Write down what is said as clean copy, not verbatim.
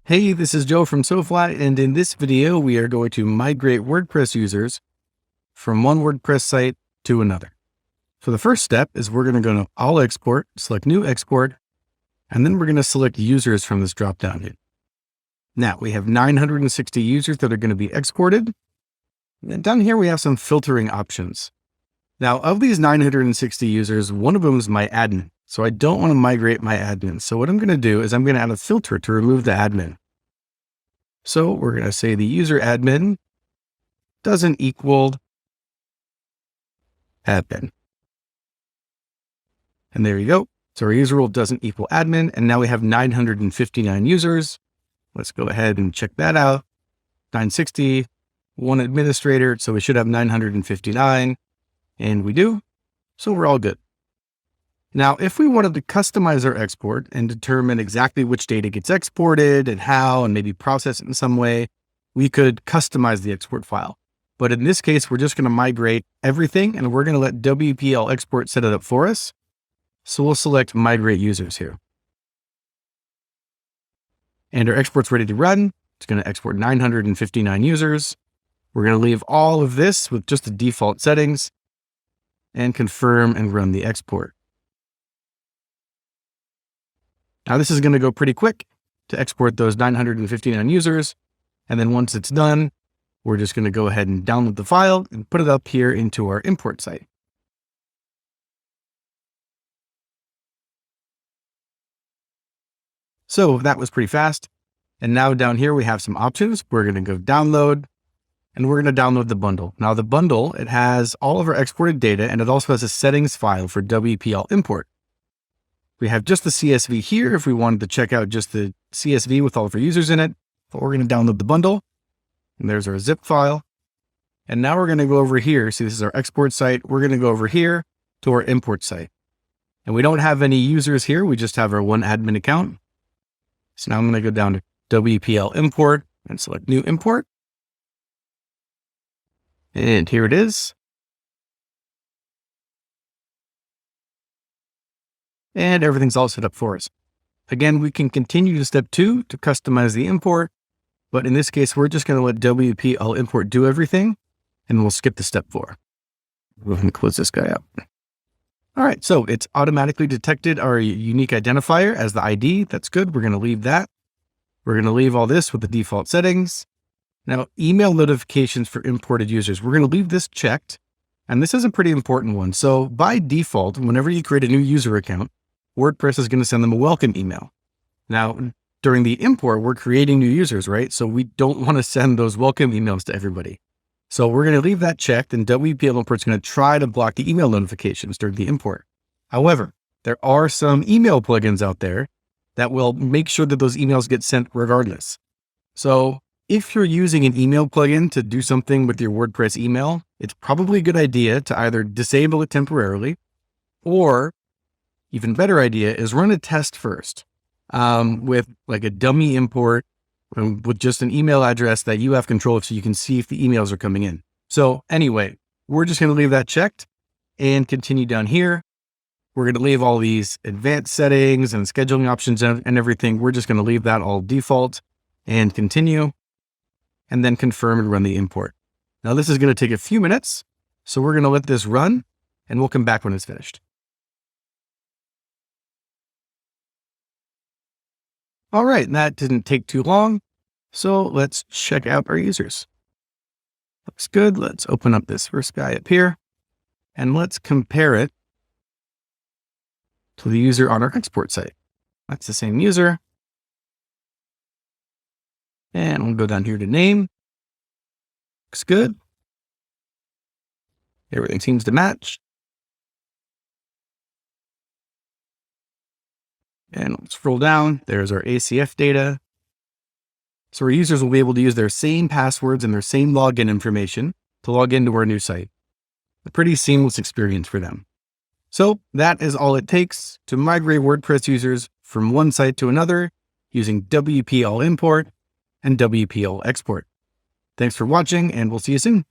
Hey, this is Joe from SoFly, and in this video, we are going to migrate WordPress users from one WordPress site to another. So the first step is we're going to go to All Export, select New Export, and then we're going to select Users from this dropdown here. Now, we have 960 users that are going to be exported. And down here, we have some filtering options. Now, of these 960 users, one of them is my admin. So I don't want to migrate my admin. So what I'm going to do is I'm going to add a filter to remove the admin. So we're going to say the user admin doesn't equal admin. And there you go. So our user role doesn't equal admin. And now we have 959 users. Let's go ahead and check that out. 960, one administrator. So we should have 959. And we do. So we're all good. Now, if we wanted to customize our export and determine exactly which data gets exported and how, and maybe process it in some way, we could customize the export file. But in this case, we're just going to migrate everything and we're going to let WPL export set it up for us. So we'll select Migrate Users here. And our export's ready to run. It's going to export 959 users. We're going to leave all of this with just the default settings and confirm and run the export. Now this is going to go pretty quick to export those 959 users. And then once it's done, we're just going to go ahead and download the file and put it up here into our import site. So that was pretty fast. And now down here, we have some options. We're going to go download and we're going to download the bundle. Now the bundle, it has all of our exported data and it also has a settings file for WPL import. We have just the CSV here if we wanted to check out just the CSV with all of our users in it. But we're going to download the bundle. And there's our zip file. And now we're going to go over here. See, this is our export site. We're going to go over here to our import site. And we don't have any users here. We just have our one admin account. So now I'm going to go down to WPL import and select new import. And here it is. And everything's all set up for us. Again, we can continue to step 2 to customize the import, but in this case, we're just going to let WPL import do everything, and we'll skip to step 4. We're going to close this guy out. All right, so it's automatically detected our unique identifier as the ID. That's good. We're going to leave that. We're going to leave all this with the default settings. Now, email notifications for imported users. We're going to leave this checked, and this is a pretty important one. So by default, whenever you create a new user account, WordPress is going to send them a welcome email. Now, during the import, we're creating new users, right? So we don't want to send those welcome emails to everybody. So we're going to leave that checked, and WPL import is going to try to block the email notifications during the import. However, there are some email plugins out there that will make sure that those emails get sent regardless. So if you're using an email plugin to do something with your WordPress email, it's probably a good idea to either disable it temporarily, or even better idea is run a test first with like a dummy import with just an email address that you have control of so you can see if the emails are coming in. So anyway, we're just going to leave that checked and continue down here. We're going to leave all these advanced settings and scheduling options and everything. We're just going to leave that all default and continue and then confirm and run the import. Now this is going to take a few minutes. So we're going to let this run and we'll come back when it's finished. All right, that didn't take too long. So let's check out our users. Looks good. Let's open up this first guy up here and let's compare it to the user on our export site. That's the same user. And we'll go down here to name. Looks good. Everything seems to match. And let's scroll down. There's our ACF data. So our users will be able to use their same passwords and their same login information to log into our new site. A pretty seamless experience for them. So that is all it takes to migrate WordPress users from one site to another using WPL import and WPL export. Thanks for watching, and we'll see you soon.